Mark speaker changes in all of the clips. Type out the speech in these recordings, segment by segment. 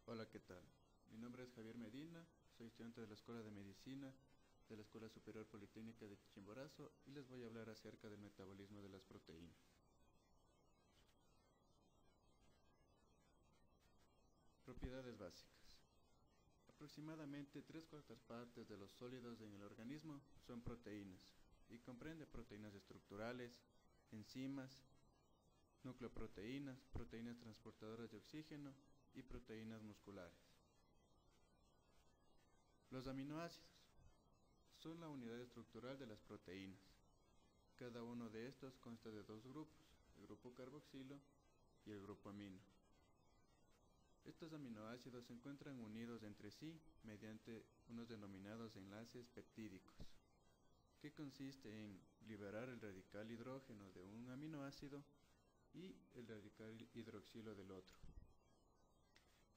Speaker 1: Hola, ¿qué tal? Mi nombre es Javier Medina, soy estudiante de la Escuela de Medicina de la Escuela Superior Politécnica de Chimborazo y les voy a hablar acerca del metabolismo de las proteínas. Propiedades básicas. Aproximadamente 3/4 partes de los sólidos en el organismo son proteínas y comprende proteínas estructurales, enzimas, nucleoproteínas, proteínas transportadoras de oxígeno y proteínas musculares. Los aminoácidos son la unidad estructural de las proteínas. Cada uno de estos consta de dos grupos, el grupo carboxilo y el grupo amino. Estos aminoácidos se encuentran unidos entre sí mediante unos denominados enlaces peptídicos, que consiste en liberar el radical hidrógeno de un aminoácido y el radical hidroxilo del otro,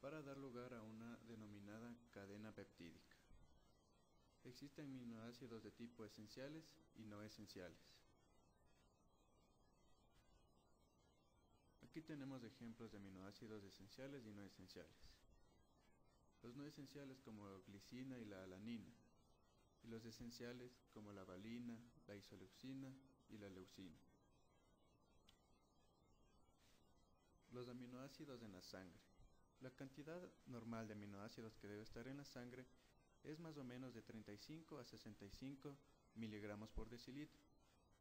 Speaker 1: para dar lugar a una denominada cadena peptídica. Existen aminoácidos de tipo esenciales y no esenciales. Aquí tenemos ejemplos de aminoácidos esenciales y no esenciales. Los no esenciales como la glicina y la alanina, y los esenciales como la valina, la isoleucina y la leucina. Los aminoácidos en la sangre. La cantidad normal de aminoácidos que debe estar en la sangre es más o menos de 35 a 65 miligramos por decilitro,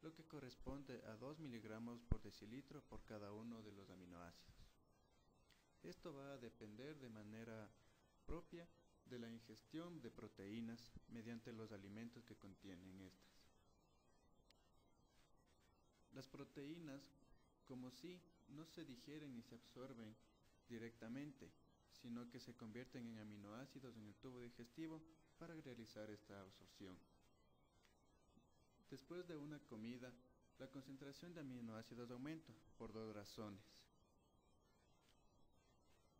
Speaker 1: lo que corresponde a 2 miligramos por decilitro por cada uno de los aminoácidos. Esto va a depender de manera propia de la ingestión de proteínas mediante los alimentos que contienen estas. Las proteínas, como si no se digieren ni se absorben directamente, sino que se convierten en aminoácidos en el tubo digestivo para realizar esta absorción. Después de una comida, la concentración de aminoácidos aumenta por dos razones.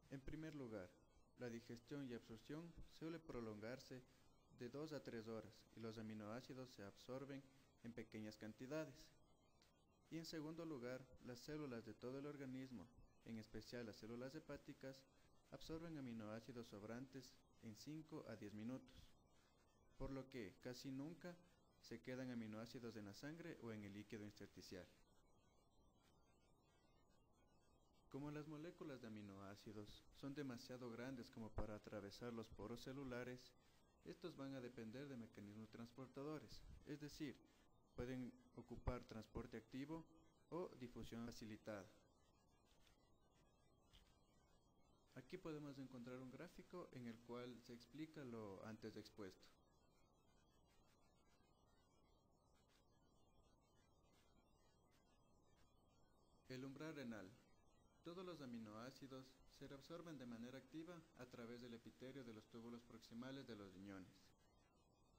Speaker 1: En primer lugar, la digestión y absorción suele prolongarse de 2 a 3 horas y los aminoácidos se absorben en pequeñas cantidades. Y en segundo lugar, las células de todo el organismo, en especial las células hepáticas, absorben aminoácidos sobrantes en 5 a 10 minutos, por lo que casi nunca se quedan aminoácidos en la sangre o en el líquido intersticial. Como las moléculas de aminoácidos son demasiado grandes como para atravesar los poros celulares, estos van a depender de mecanismos transportadores, es decir, pueden ocupar transporte activo o difusión facilitada. Aquí podemos encontrar un gráfico en el cual se explica lo antes expuesto. El umbral renal. Todos los aminoácidos se reabsorben de manera activa a través del epitelio de los túbulos proximales de los riñones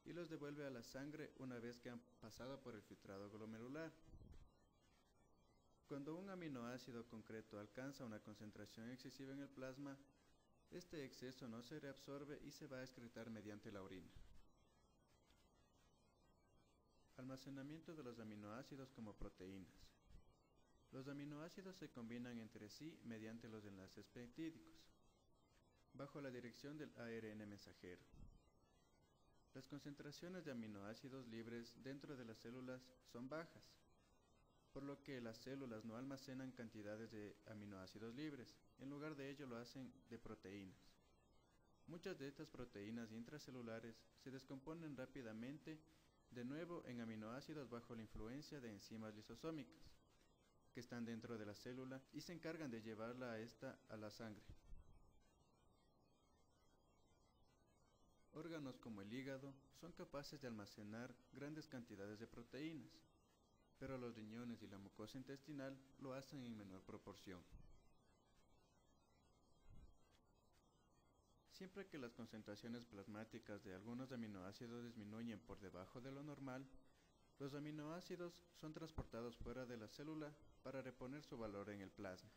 Speaker 1: y los devuelve a la sangre una vez que han pasado por el filtrado glomerular. Cuando un aminoácido concreto alcanza una concentración excesiva en el plasma, este exceso no se reabsorbe y se va a excretar mediante la orina. Almacenamiento de los aminoácidos como proteínas. Los aminoácidos se combinan entre sí mediante los enlaces peptídicos, bajo la dirección del ARN mensajero. Las concentraciones de aminoácidos libres dentro de las células son bajas, por lo que las células no almacenan cantidades de aminoácidos libres, en lugar de ello lo hacen de proteínas. Muchas de estas proteínas intracelulares se descomponen rápidamente de nuevo en aminoácidos bajo la influencia de enzimas lisosómicas, que están dentro de la célula y se encargan de llevarla a esta a la sangre. Órganos como el hígado son capaces de almacenar grandes cantidades de proteínas, pero los riñones y la mucosa intestinal lo hacen en menor proporción. Siempre que las concentraciones plasmáticas de algunos aminoácidos disminuyen por debajo de lo normal, los aminoácidos son transportados fuera de la célula para reponer su valor en el plasma.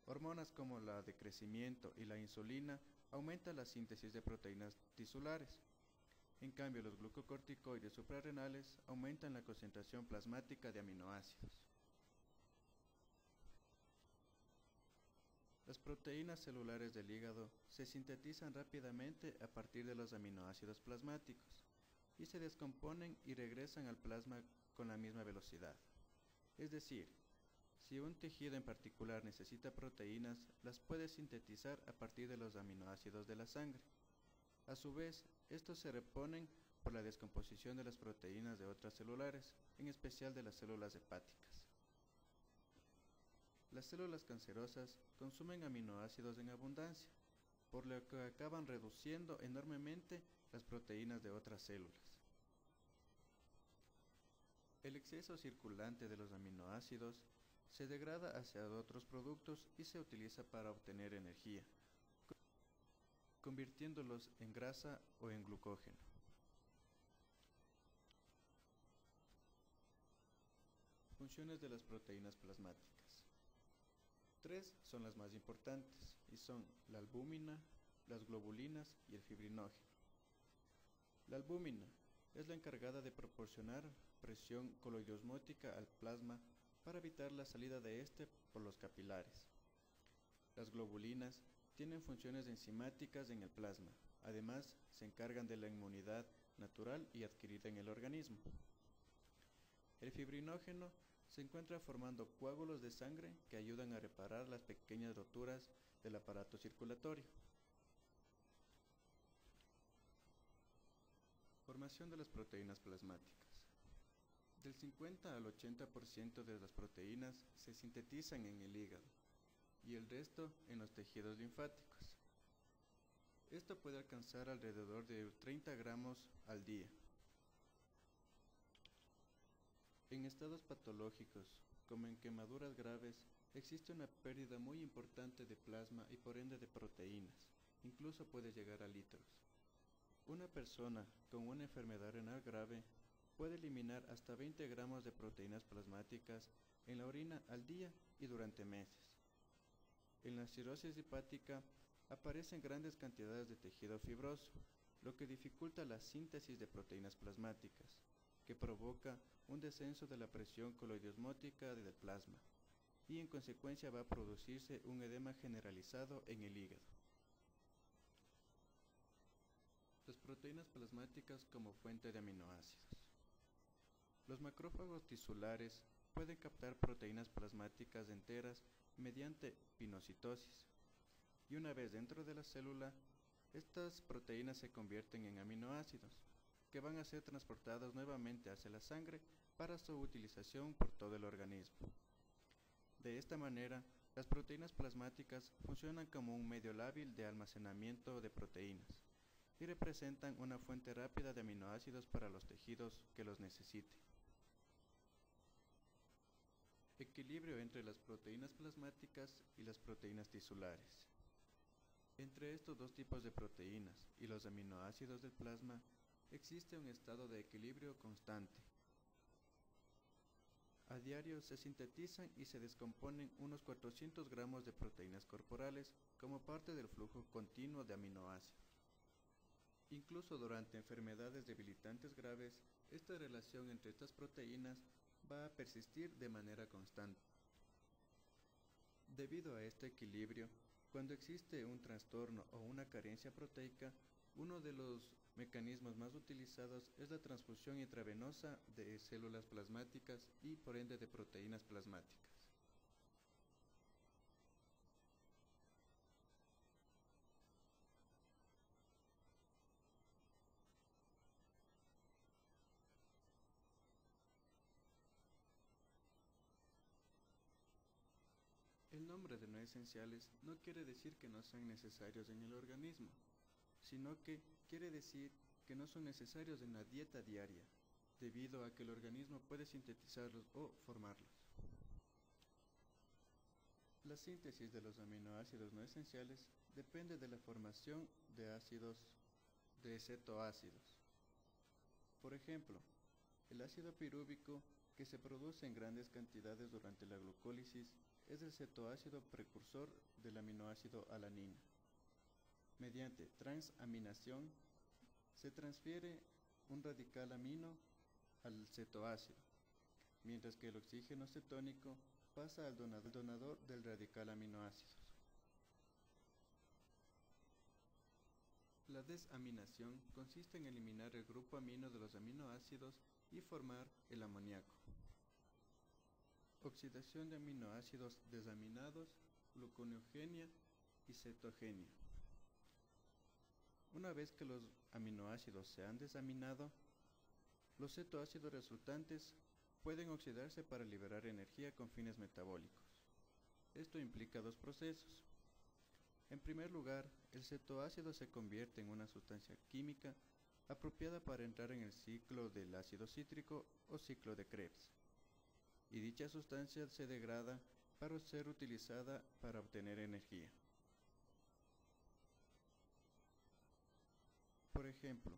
Speaker 1: Hormonas como la de crecimiento y la insulina aumentan la síntesis de proteínas tisulares. En cambio, los glucocorticoides suprarrenales aumentan la concentración plasmática de aminoácidos. Las proteínas celulares del hígado se sintetizan rápidamente a partir de los aminoácidos plasmáticos y se descomponen y regresan al plasma con la misma velocidad. Es decir, si un tejido en particular necesita proteínas, las puede sintetizar a partir de los aminoácidos de la sangre. A su vez, estos se reponen por la descomposición de las proteínas de otras celulares, en especial de las células hepáticas. Las células cancerosas consumen aminoácidos en abundancia, por lo que acaban reduciendo enormemente las proteínas de otras células. El exceso circulante de los aminoácidos se degrada hacia otros productos y se utiliza para obtener energía, convirtiéndolos en grasa o en glucógeno. Funciones de las proteínas plasmáticas. 3 son las más importantes y son la albúmina, las globulinas y el fibrinógeno. La albúmina es la encargada de proporcionar presión coloidosmótica al plasma para evitar la salida de este por los capilares. Las globulinas tienen funciones enzimáticas en el plasma, además se encargan de la inmunidad natural y adquirida en el organismo. El fibrinógeno se encuentra formando coágulos de sangre que ayudan a reparar las pequeñas roturas del aparato circulatorio. Formación de las proteínas plasmáticas. Del 50 al 80% de las proteínas se sintetizan en el hígado y el resto en los tejidos linfáticos. Esto puede alcanzar alrededor de 30 gramos al día. En estados patológicos, como en quemaduras graves, existe una pérdida muy importante de plasma y por ende de proteínas, incluso puede llegar a litros. Una persona con una enfermedad renal grave puede eliminar hasta 20 gramos de proteínas plasmáticas en la orina al día y durante meses. En la cirrosis hepática aparecen grandes cantidades de tejido fibroso, lo que dificulta la síntesis de proteínas plasmáticas, que provoca un descenso de la presión coloidosmótica del plasma, y en consecuencia va a producirse un edema generalizado en el hígado. Las proteínas plasmáticas como fuente de aminoácidos. Los macrófagos tisulares pueden captar proteínas plasmáticas enteras mediante pinocitosis, y una vez dentro de la célula, estas proteínas se convierten en aminoácidos, que van a ser transportados nuevamente hacia la sangre para su utilización por todo el organismo. De esta manera, las proteínas plasmáticas funcionan como un medio lábil de almacenamiento de proteínas y representan una fuente rápida de aminoácidos para los tejidos que los necesiten. Equilibrio entre las proteínas plasmáticas y las proteínas tisulares. Entre estos dos tipos de proteínas y los aminoácidos del plasma, existe un estado de equilibrio constante. A diario se sintetizan y se descomponen unos 400 gramos de proteínas corporales como parte del flujo continuo de aminoácidos. Incluso durante enfermedades debilitantes graves, esta relación entre estas proteínas va a persistir de manera constante. Debido a este equilibrio, cuando existe un trastorno o una carencia proteica, uno de los mecanismos más utilizados es la transfusión intravenosa de células plasmáticas y por ende de proteínas plasmáticas. El nombre de no esenciales no quiere decir que no sean necesarios en el organismo, sino que quiere decir que no son necesarios en la dieta diaria, debido a que el organismo puede sintetizarlos o formarlos. La síntesis de los aminoácidos no esenciales depende de la formación de cetoácidos. Por ejemplo, el ácido pirúvico, que se produce en grandes cantidades durante la glucólisis, es el cetoácido precursor del aminoácido alanina. Mediante transaminación, se transfiere un radical amino al cetoácido, mientras que el oxígeno cetónico pasa al donador del radical aminoácidos. La desaminación consiste en eliminar el grupo amino de los aminoácidos y formar el amoníaco. Oxidación de aminoácidos desaminados, gluconeogenia y cetogenia. Una vez que los aminoácidos se han desaminado, los cetoácidos resultantes pueden oxidarse para liberar energía con fines metabólicos. Esto implica dos procesos. En primer lugar, el cetoácido se convierte en una sustancia química apropiada para entrar en el ciclo del ácido cítrico o ciclo de Krebs, y dicha sustancia se degrada para ser utilizada para obtener energía. Por ejemplo,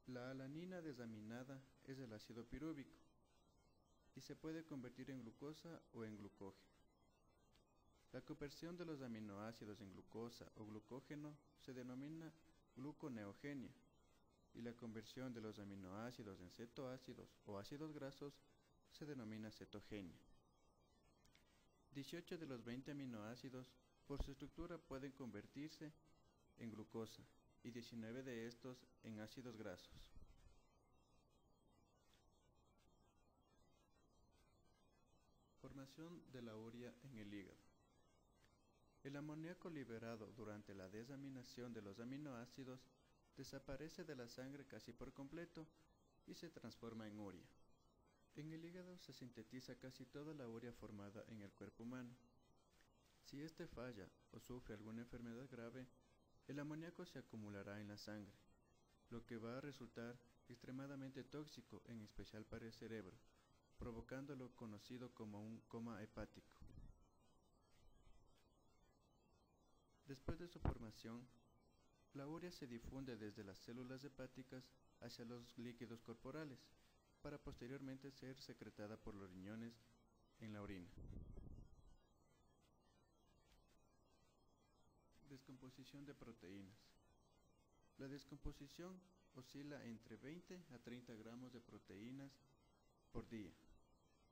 Speaker 1: la alanina desaminada es el ácido pirúvico y se puede convertir en glucosa o en glucógeno. La conversión de los aminoácidos en glucosa o glucógeno se denomina gluconeogenia, y la conversión de los aminoácidos en cetoácidos o ácidos grasos se denomina cetogenia. 18 de los 20 aminoácidos por su estructura pueden convertirse en glucosa y 19 de estos en ácidos grasos. Formación de la urea en el hígado. El amoníaco liberado durante la desaminación de los aminoácidos desaparece de la sangre casi por completo y se transforma en urea. En el hígado se sintetiza casi toda la urea formada en el cuerpo humano. Si éste falla o sufre alguna enfermedad grave, el amoníaco se acumulará en la sangre, lo que va a resultar extremadamente tóxico, en especial para el cerebro, provocando lo conocido como un coma hepático. Después de su formación, la urea se difunde desde las células hepáticas hacia los líquidos corporales, para posteriormente ser secretada por los riñones en la orina. Descomposición de proteínas. La descomposición oscila entre 20 a 30 gramos de proteínas por día,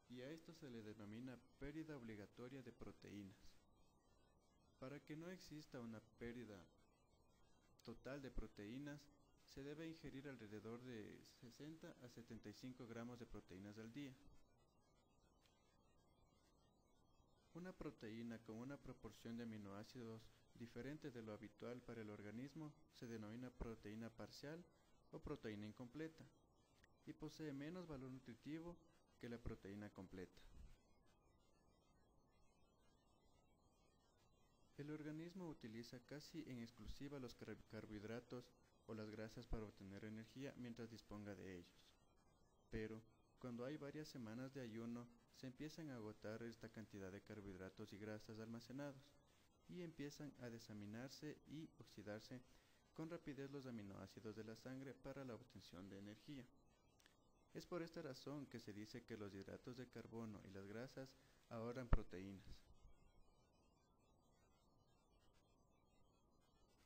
Speaker 1: y a esto se le denomina pérdida obligatoria de proteínas. Para que no exista una pérdida total de proteínas, se debe ingerir alrededor de 60 a 75 gramos de proteínas al día. Una proteína con una proporción de aminoácidos diferente de lo habitual para el organismo se denomina proteína parcial o proteína incompleta, y posee menos valor nutritivo que la proteína completa. El organismo utiliza casi en exclusiva los carbohidratos o las grasas para obtener energía mientras disponga de ellos. Pero, cuando hay varias semanas de ayuno, se empiezan a agotar esta cantidad de carbohidratos y grasas almacenados, y empiezan a desaminarse y oxidarse con rapidez los aminoácidos de la sangre para la obtención de energía. Es por esta razón que se dice que los hidratos de carbono y las grasas ahorran proteínas.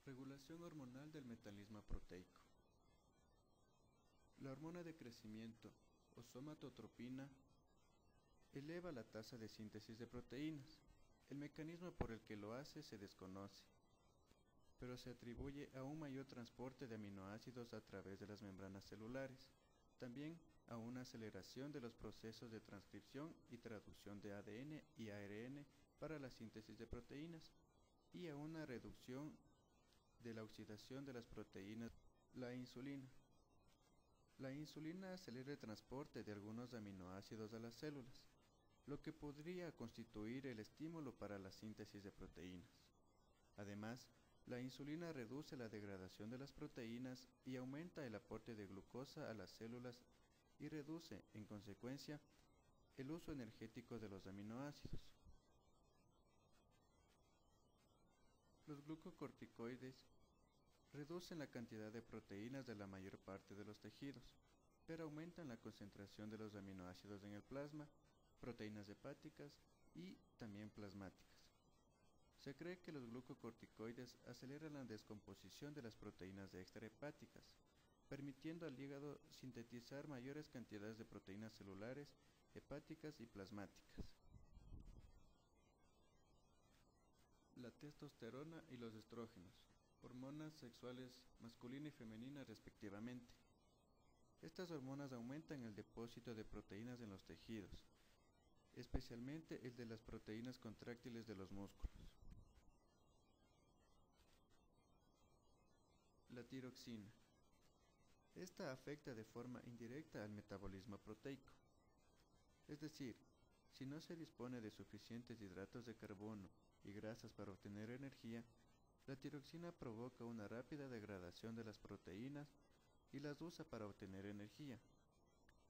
Speaker 1: Regulación hormonal del metabolismo proteico. La hormona de crecimiento o somatotropina eleva la tasa de síntesis de proteínas. El mecanismo por el que lo hace se desconoce, pero se atribuye a un mayor transporte de aminoácidos a través de las membranas celulares, también a una aceleración de los procesos de transcripción y traducción de ADN y ARN para la síntesis de proteínas, y a una reducción de la oxidación de las proteínas. La insulina. La insulina acelera el transporte de algunos aminoácidos a las células, lo que podría constituir el estímulo para la síntesis de proteínas. Además, la insulina reduce la degradación de las proteínas y aumenta el aporte de glucosa a las células y reduce, en consecuencia, el uso energético de los aminoácidos. Los glucocorticoides reducen la cantidad de proteínas de la mayor parte de los tejidos, pero aumentan la concentración de los aminoácidos en el plasma, proteínas hepáticas y también plasmáticas. Se cree que los glucocorticoides aceleran la descomposición de las proteínas extrahepáticas, permitiendo al hígado sintetizar mayores cantidades de proteínas celulares, hepáticas y plasmáticas. La testosterona y los estrógenos. hormonas sexuales masculina y femenina respectivamente. Estas hormonas aumentan el depósito de proteínas en los tejidos, especialmente el de las proteínas contráctiles de los músculos. La tiroxina. Esta afecta de forma indirecta al metabolismo proteico. Es decir, si no se dispone de suficientes hidratos de carbono y grasas para obtener energía, la tiroxina provoca una rápida degradación de las proteínas y las usa para obtener energía.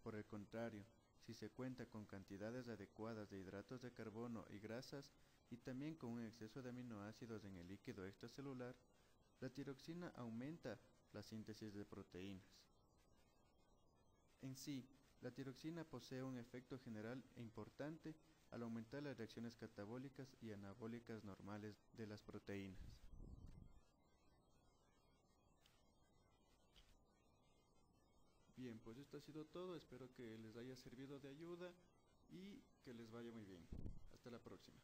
Speaker 1: Por el contrario, si se cuenta con cantidades adecuadas de hidratos de carbono y grasas y también con un exceso de aminoácidos en el líquido extracelular, la tiroxina aumenta la síntesis de proteínas. En sí, la tiroxina posee un efecto general e importante al aumentar las reacciones catabólicas y anabólicas normales de las proteínas. Bien, pues esto ha sido todo, espero que les haya servido de ayuda y que les vaya muy bien. Hasta la próxima.